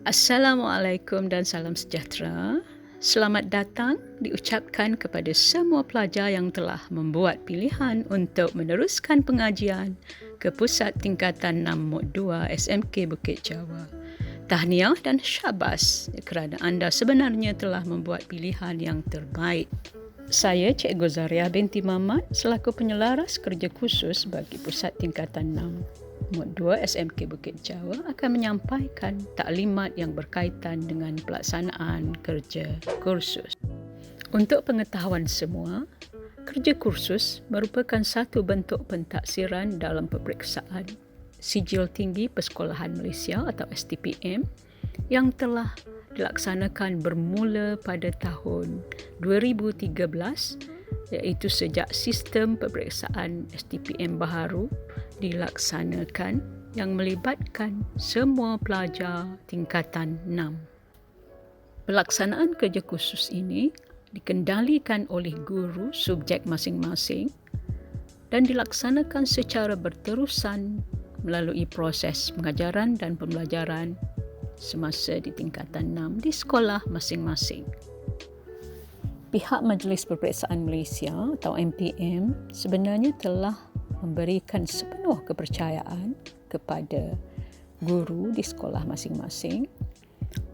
Assalamualaikum dan salam sejahtera. Selamat datang diucapkan kepada semua pelajar yang telah membuat pilihan untuk meneruskan pengajian ke Pusat Tingkatan 6 Mod 2 SMK Bukit Jawa. Tahniah dan syabas kerana anda sebenarnya telah membuat pilihan yang terbaik. Saya Cikgu Zaria binti Mamat selaku penyelaras kerja khusus bagi Pusat Tingkatan 6 Mod 2 SMK Bukit Jawa akan menyampaikan taklimat yang berkaitan dengan pelaksanaan kerja kursus. Untuk pengetahuan semua, kerja kursus merupakan satu bentuk pentaksiran dalam peperiksaan Sijil Tinggi Persekolahan Malaysia atau STPM yang telah dilaksanakan bermula pada tahun 2013, iaitu sejak sistem peperiksaan STPM baharu dilaksanakan yang melibatkan semua pelajar tingkatan 6. Pelaksanaan kerja khusus ini dikendalikan oleh guru subjek masing-masing dan dilaksanakan secara berterusan melalui proses pengajaran dan pembelajaran semasa di tingkatan 6 di sekolah masing-masing. Pihak Majlis Peperiksaan Malaysia atau MPM sebenarnya telah memberikan sepenuh kepercayaan kepada guru di sekolah masing-masing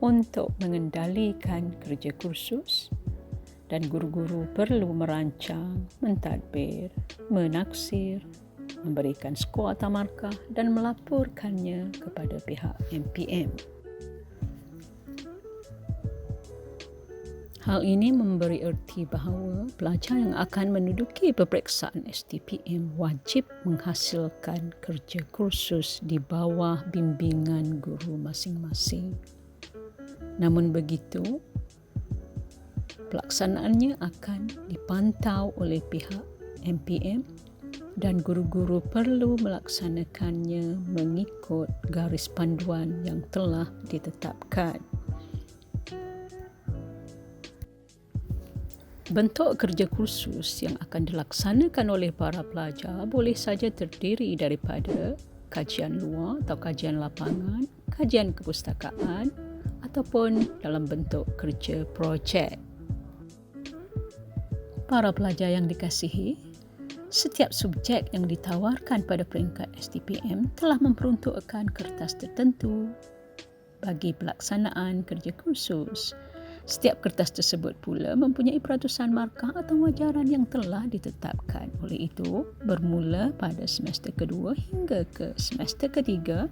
untuk mengendalikan kerja kursus, dan guru-guru perlu merancang, mentadbir, menaksir, memberikan skor atau markah dan melaporkannya kepada pihak MPM. Hal ini memberi erti bahawa pelajar yang akan menduduki peperiksaan STPM wajib menghasilkan kerja kursus di bawah bimbingan guru masing-masing. Namun begitu, pelaksanaannya akan dipantau oleh pihak MPM dan guru-guru perlu melaksanakannya mengikut garis panduan yang telah ditetapkan. Bentuk kerja kursus yang akan dilaksanakan oleh para pelajar boleh saja terdiri daripada kajian luar atau kajian lapangan, kajian kepustakaan ataupun dalam bentuk kerja projek. Para pelajar yang dikasihi, setiap subjek yang ditawarkan pada peringkat STPM telah memperuntukkan kertas tertentu bagi pelaksanaan kerja kursus. Setiap kertas tersebut pula mempunyai peratusan markah atau wajaran yang telah ditetapkan. Oleh itu, bermula pada semester kedua hingga ke semester ketiga,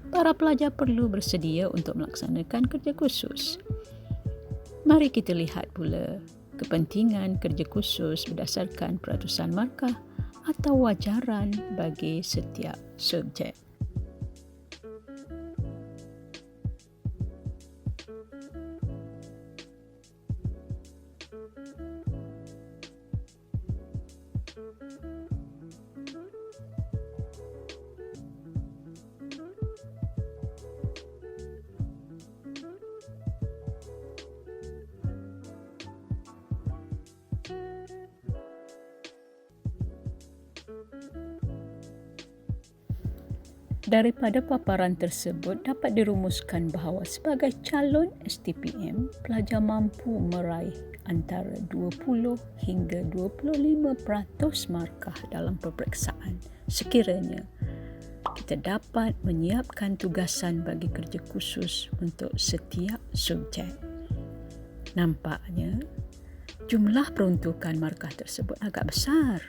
para pelajar perlu bersedia untuk melaksanakan kerja khusus. Mari kita lihat pula kepentingan kerja khusus berdasarkan peratusan markah atau wajaran bagi setiap subjek. Daripada paparan tersebut dapat dirumuskan bahawa sebagai calon STPM, pelajar mampu meraih antara 20 hingga 25% markah dalam peperiksaan sekiranya kita dapat menyiapkan tugasan bagi kerja khusus untuk setiap subjek. Nampaknya, jumlah peruntukan markah tersebut agak besar.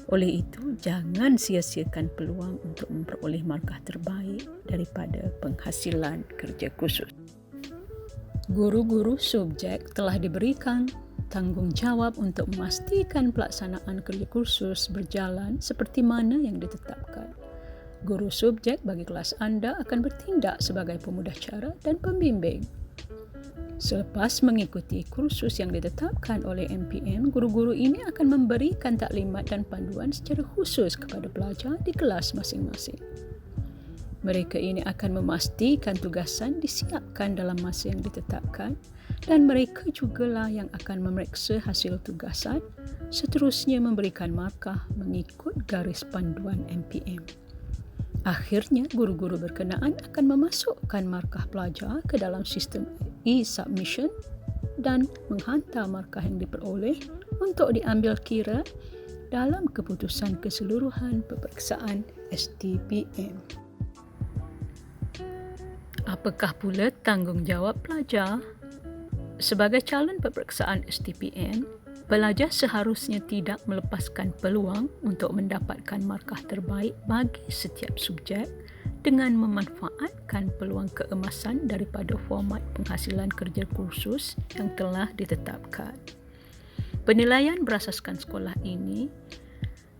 Oleh itu, jangan sia-siakan peluang untuk memperoleh markah terbaik daripada penghasilan kerja khusus. Guru-guru subjek telah diberikan tanggungjawab untuk memastikan pelaksanaan kerja kursus berjalan seperti mana yang ditetapkan. Guru subjek bagi kelas anda akan bertindak sebagai pemudah cara dan pembimbing. Selepas mengikuti kursus yang ditetapkan oleh MPM, guru-guru ini akan memberikan taklimat dan panduan secara khusus kepada pelajar di kelas masing-masing. Mereka ini akan memastikan tugasan disiapkan dalam masa yang ditetapkan dan mereka jugalah yang akan memeriksa hasil tugasan, seterusnya memberikan markah mengikut garis panduan MPM. Akhirnya, guru-guru berkenaan akan memasukkan markah pelajar ke dalam sistem e-submission dan menghantar markah yang diperoleh untuk diambil kira dalam keputusan keseluruhan peperiksaan STPM. Apakah pula tanggungjawab pelajar? Sebagai calon peperiksaan STPM, pelajar seharusnya tidak melepaskan peluang untuk mendapatkan markah terbaik bagi setiap subjek dengan memanfaatkan peluang keemasan daripada format penghasilan kerja kursus yang telah ditetapkan. Penilaian berasaskan sekolah ini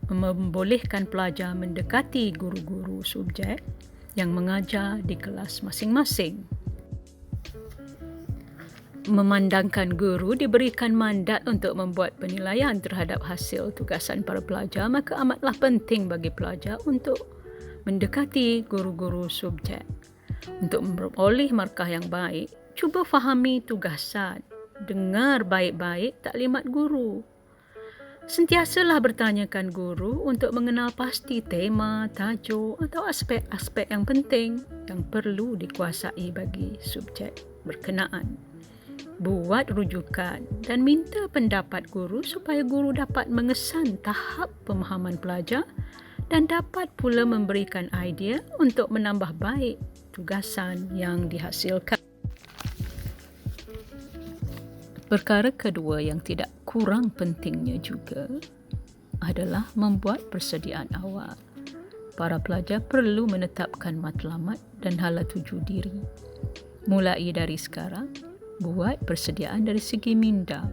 membolehkan pelajar mendekati guru-guru subjek yang mengajar di kelas masing-masing. Memandangkan guru diberikan mandat untuk membuat penilaian terhadap hasil tugasan para pelajar, maka amatlah penting bagi pelajar untuk mendekati guru-guru subjek. Untuk memperoleh markah yang baik, cuba fahami tugasan, dengar baik-baik taklimat guru. Sentiasalah bertanyakan guru untuk mengenal pasti tema, tajuk atau aspek-aspek yang penting yang perlu dikuasai bagi subjek berkenaan. Buat rujukan dan minta pendapat guru supaya guru dapat mengesan tahap pemahaman pelajar dan dapat pula memberikan idea untuk menambah baik tugasan yang dihasilkan. Perkara kedua yang tidak kurang pentingnya juga adalah membuat persediaan awal. Para pelajar perlu menetapkan matlamat dan hala tuju diri. Mulai dari sekarang, buat persediaan dari segi minda.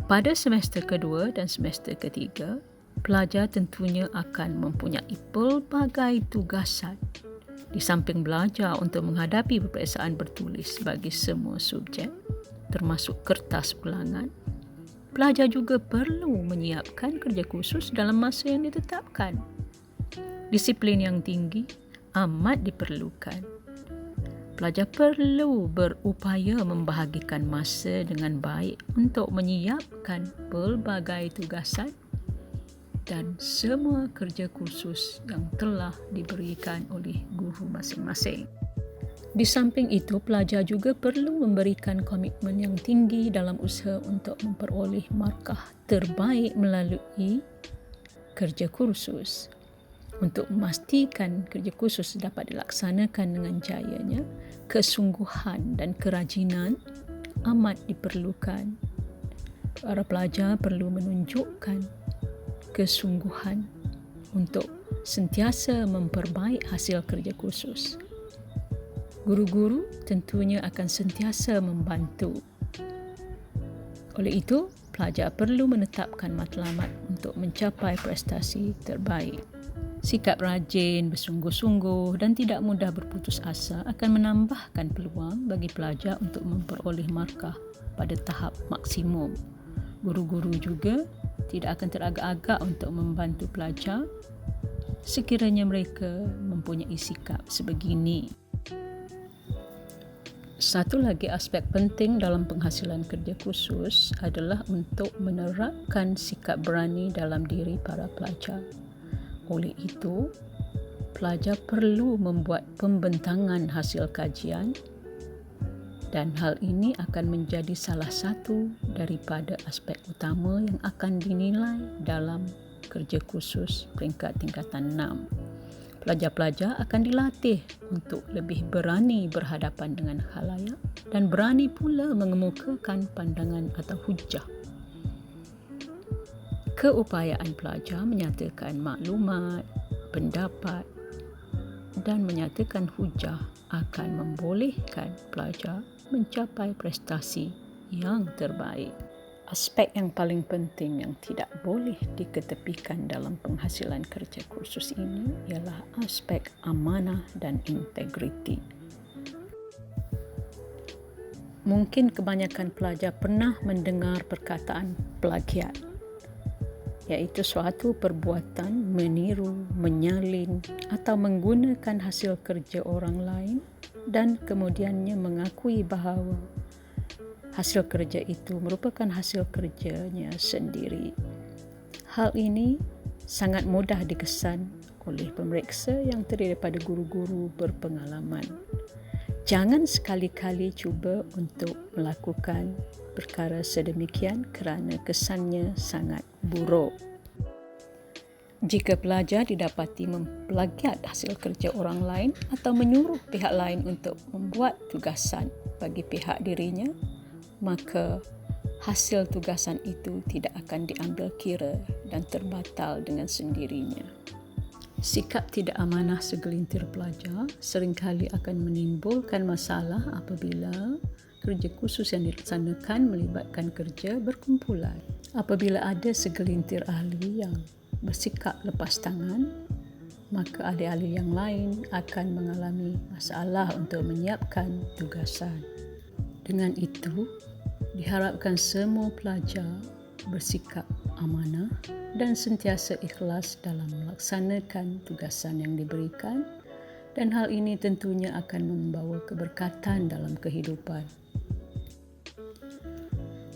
Pada semester kedua dan semester ketiga, pelajar tentunya akan mempunyai pelbagai tugasan. Di samping belajar untuk menghadapi peperiksaan bertulis bagi semua subjek, termasuk kertas ulangan, pelajar juga perlu menyiapkan kerja khusus dalam masa yang ditetapkan. Disiplin yang tinggi amat diperlukan. Pelajar perlu berupaya membahagikan masa dengan baik untuk menyiapkan pelbagai tugasan dan semua kerja kursus yang telah diberikan oleh guru masing-masing. Di samping itu, pelajar juga perlu memberikan komitmen yang tinggi dalam usaha untuk memperoleh markah terbaik melalui kerja kursus. Untuk memastikan kerja khusus dapat dilaksanakan dengan jayanya, kesungguhan dan kerajinan amat diperlukan. Para pelajar perlu menunjukkan kesungguhan untuk sentiasa memperbaik hasil kerja khusus. Guru-guru tentunya akan sentiasa membantu. Oleh itu, pelajar perlu menetapkan matlamat untuk mencapai prestasi terbaik. Sikap rajin, bersungguh-sungguh dan tidak mudah berputus asa akan menambahkan peluang bagi pelajar untuk memperoleh markah pada tahap maksimum. Guru-guru juga tidak akan teragak-agak untuk membantu pelajar sekiranya mereka mempunyai sikap sebegini. Satu lagi aspek penting dalam penghasilan kerja khusus adalah untuk menerapkan sikap berani dalam diri para pelajar. Oleh itu, pelajar perlu membuat pembentangan hasil kajian dan hal ini akan menjadi salah satu daripada aspek utama yang akan dinilai dalam kerja khusus peringkat tingkatan 6. Pelajar-pelajar akan dilatih untuk lebih berani berhadapan dengan khalayak dan berani pula mengemukakan pandangan atau hujah. Keupayaan pelajar menyatakan maklumat, pendapat dan menyatakan hujah akan membolehkan pelajar mencapai prestasi yang terbaik. Aspek yang paling penting yang tidak boleh diketepikan dalam penghasilan kerja kursus ini ialah aspek amanah dan integriti. Mungkin kebanyakan pelajar pernah mendengar perkataan plagiat, iaitu suatu perbuatan meniru, menyalin atau menggunakan hasil kerja orang lain dan kemudiannya mengakui bahawa hasil kerja itu merupakan hasil kerjanya sendiri. Hal ini sangat mudah dikesan oleh pemeriksa yang terdiri daripada guru-guru berpengalaman. Jangan sekali-kali cuba untuk melakukan perkara sedemikian kerana kesannya sangat buruk. Jika pelajar didapati memplagiat hasil kerja orang lain atau menyuruh pihak lain untuk membuat tugasan bagi pihak dirinya, maka hasil tugasan itu tidak akan diambil kira dan terbatal dengan sendirinya. Sikap tidak amanah segelintir pelajar seringkali akan menimbulkan masalah apabila kerja khusus yang dilaksanakan melibatkan kerja berkumpulan. Apabila ada segelintir ahli yang bersikap lepas tangan, maka ahli-ahli yang lain akan mengalami masalah untuk menyiapkan tugasan. Dengan itu, diharapkan semua pelajar bersikap amanah dan sentiasa ikhlas dalam melaksanakan tugasan yang diberikan, dan hal ini tentunya akan membawa keberkatan dalam kehidupan.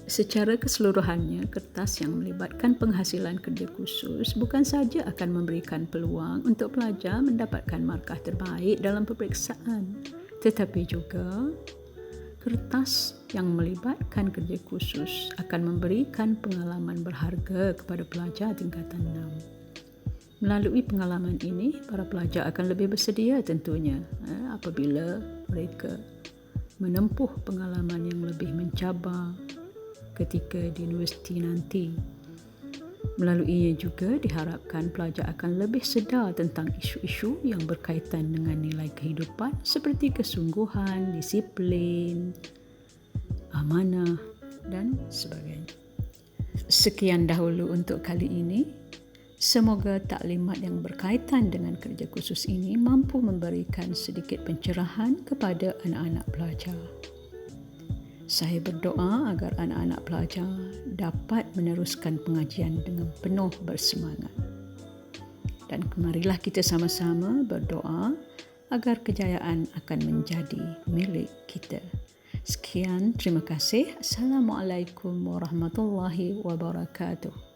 Secara keseluruhannya, kertas yang melibatkan penghasilan kerja khusus bukan sahaja akan memberikan peluang untuk pelajar mendapatkan markah terbaik dalam peperiksaan, tetapi juga kertas yang melibatkan kerja khusus akan memberikan pengalaman berharga kepada pelajar tingkatan 6. Melalui pengalaman ini, para pelajar akan lebih bersedia tentunya apabila mereka menempuh pengalaman yang lebih mencabar ketika di universiti nanti. Melaluinya juga diharapkan pelajar akan lebih sedar tentang isu-isu yang berkaitan dengan nilai kehidupan seperti kesungguhan, disiplin, amanah dan sebagainya. Sekian dahulu untuk kali ini. Semoga taklimat yang berkaitan dengan kerja khusus ini mampu memberikan sedikit pencerahan kepada anak-anak pelajar. Saya berdoa agar anak-anak pelajar dapat meneruskan pengajian dengan penuh bersemangat. Dan kemarilah kita sama-sama berdoa agar kejayaan akan menjadi milik kita. Sekian, terima kasih. Assalamualaikum warahmatullahi wabarakatuh.